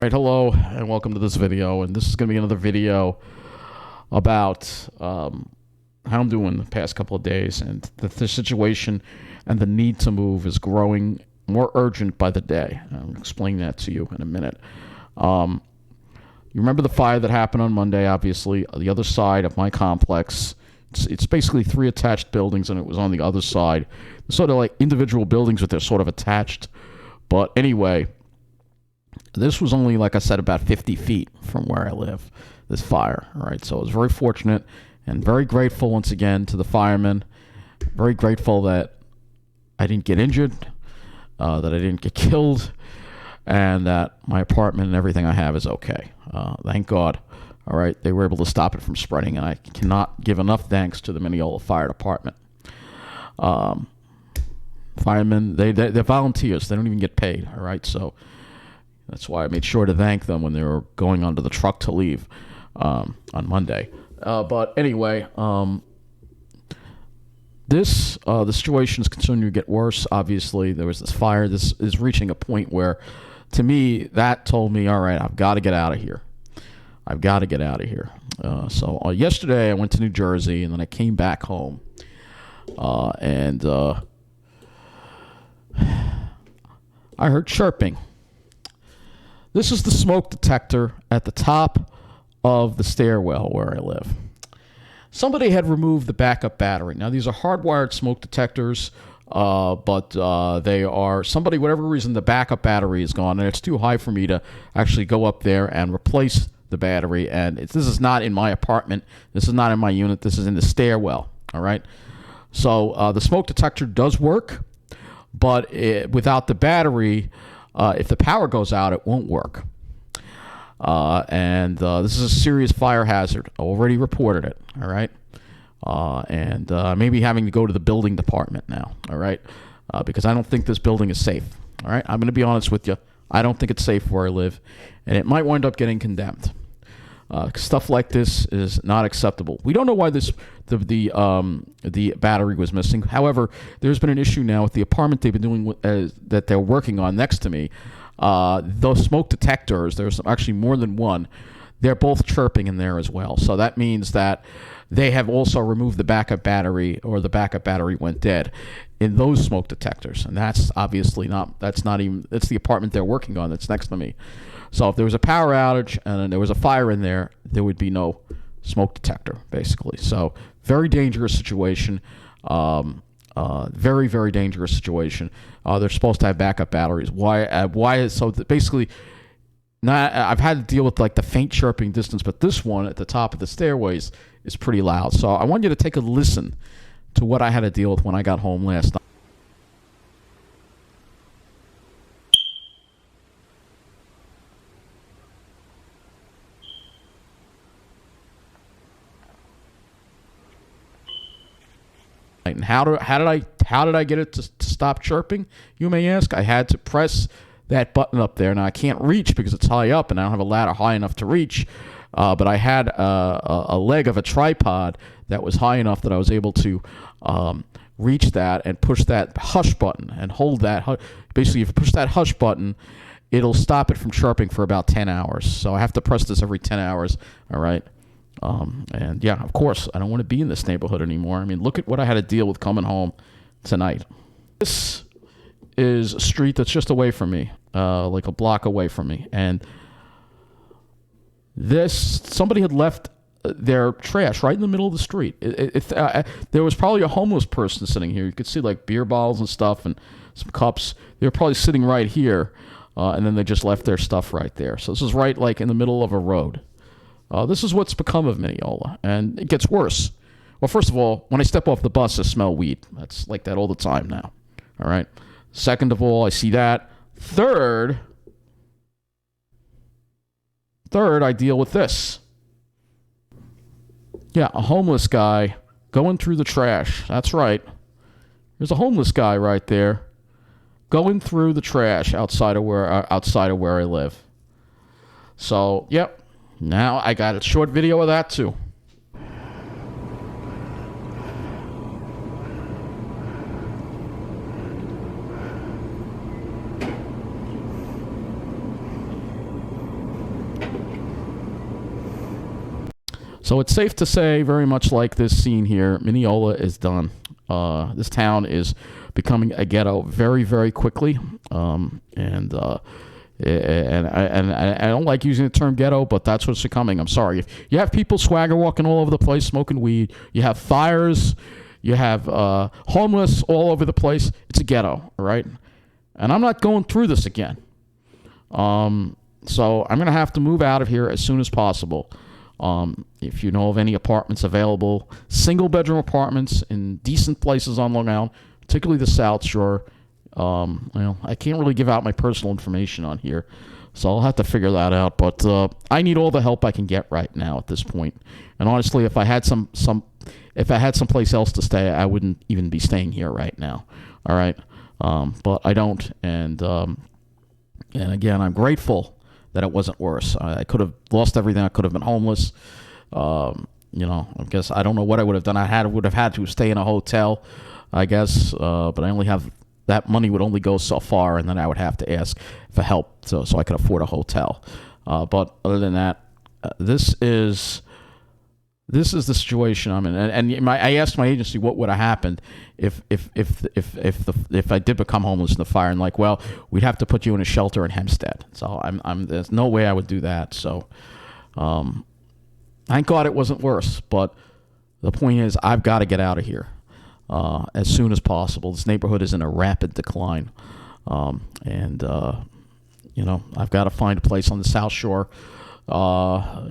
Right, hello, and welcome to this video. And this is going to be another video about how I'm doing the past couple of days. And the situation and the need to move is growing more urgent by the day. I'll explain that to you in a minute. You remember the fire that happened on Monday, obviously, on the other side of my complex. It's basically three attached buildings, and it was on the other side. They're sort of like individual buildings, but they're sort of attached. But anyway, this was only, like I said, about 50 feet from where I live, this fire. All right, so I was very fortunate and very grateful once again to the firemen. Very grateful that I didn't get injured, that I didn't get killed, and that my apartment and everything I have is okay. Thank God. All right, they were able to stop it from spreading, and I cannot give enough thanks to the Mineola Fire Department. Firemen, they're volunteers. They don't even get paid. All right, so that's why I made sure to thank them when they were going onto the truck to leave on Monday. But anyway, the situation is continuing to get worse. Obviously, there was this fire. This is reaching a point where, to me, that told me, all right, I've got to get out of here. I've got to get out of here. So yesterday I went to New Jersey, and then I came back home. And I heard chirping. This is the smoke detector at the top of the stairwell where I live. Somebody had removed the backup battery. Now, these are hardwired smoke detectors, but they are, somebody, whatever reason, the backup battery is gone, and it's too high for me to actually go up there and replace the battery. And this is not in my apartment. This is not in my unit. This is in the stairwell, all right? So the smoke detector does work, but without the battery, if the power goes out, it won't work. And this is a serious fire hazard. I already reported it, all right? And maybe having to go to the building department now, all right? Because I don't think this building is safe, all right? I'm going to be honest with you. I don't think it's safe where I live, and it might wind up getting condemned. Stuff like this is not acceptable. We don't know why the battery was missing. However, there's been an issue now with the apartment they've been doing that they're working on next to me. Those smoke detectors, there's actually more than one. They're both chirping in there as well. So that means that they have also removed the backup battery, or the backup battery went dead in those smoke detectors. And that's obviously it's the apartment they're working on that's next to me. So if there was a power outage and there was a fire in there, there would be no smoke detector, basically. So very dangerous situation. Very, very dangerous situation. They're supposed to have backup batteries. Why? So basically, I've had to deal with like the faint chirping distance, but this one at the top of the stairways is pretty loud. So I want you to take a listen to what I had to deal with when I got home last night. And how did I get it to stop chirping, you may ask? I had to press that button up there. Now I can't reach because it's high up, and I don't have a ladder high enough to reach. But I had a leg of a tripod that was high enough that I was able to reach that and push that hush button and hold that. Basically, if you push that hush button, it'll stop it from chirping for about 10 hours. So I have to press this every 10 hours. All right. And yeah, of course, I don't want to be in this neighborhood anymore. I mean, look at what I had to deal with coming home tonight. This is a street that's just away from me, like a block away from me. And somebody had left their trash right in the middle of the street. There was probably a homeless person sitting here. You could see like beer bottles and stuff and some cups. They were probably sitting right here, and then they just left their stuff right there. So this is right like in the middle of a road. This is what's become of Mineola, and it gets worse. Well, first of all, when I step off the bus, I smell weed. That's like that all the time now. All right. Second of all, I see that. Third, I deal with this. Yeah, a homeless guy going through the trash. That's right. There's a homeless guy right there going through the trash outside of where I live. So, yep. Now I got a short video of that too. So it's safe to say, very much like this scene here, Mineola is done. This town is becoming a ghetto very, very quickly. And I don't like using the term ghetto, but that's what's becoming. I'm sorry. If you have people swagger walking all over the place, smoking weed, you have fires, you have homeless all over the place, it's a ghetto, all right? And I'm not going through this again. So I'm going to have to move out of here as soon as possible. If you know of any apartments available, single-bedroom apartments in decent places on Long Island, particularly the South Shore. I can't really give out my personal information on here, so I'll have to figure that out. But I need all the help I can get right now at this point. And honestly, if I had someplace else to stay, I wouldn't even be staying here right now. All right, but I don't. And again, I'm grateful that it wasn't worse. I could have lost everything. I could have been homeless. I guess I don't know what I would have done. Would have had to stay in a hotel, I guess. But I only have that money would only go so far, and then I would have to ask for help so I could afford a hotel. But other than that, this is the situation I'm in. And I asked my agency what would have happened if I did become homeless in the fire, and well, we'd have to put you in a shelter in Hempstead. So there's no way I would do that. So thank God it wasn't worse. But the point is, I've got to get out of here as soon as possible. This neighborhood is in a rapid decline, and I've got to find a place on the South Shore. I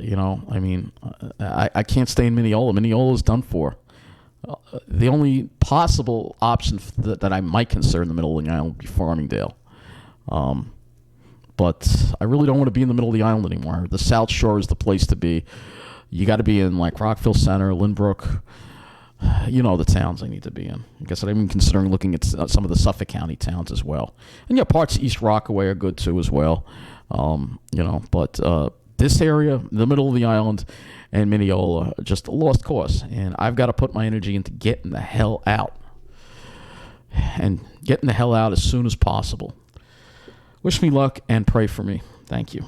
can't stay in Mineola. Mineola is done for. The only possible option that I might consider in the middle of the island would be Farmingdale. But I really don't want to be in the middle of the island anymore. The South Shore is the place to be. You got to be in Rockville Center, Lynbrook. The towns I need to be in. I guess I'm even considering looking at some of the Suffolk County towns as well. And parts of East Rockaway are good too as well. But this area, the middle of the island, and Mineola, just a lost cause. And I've got to put my energy into getting the hell out. And getting the hell out as soon as possible. Wish me luck and pray for me. Thank you.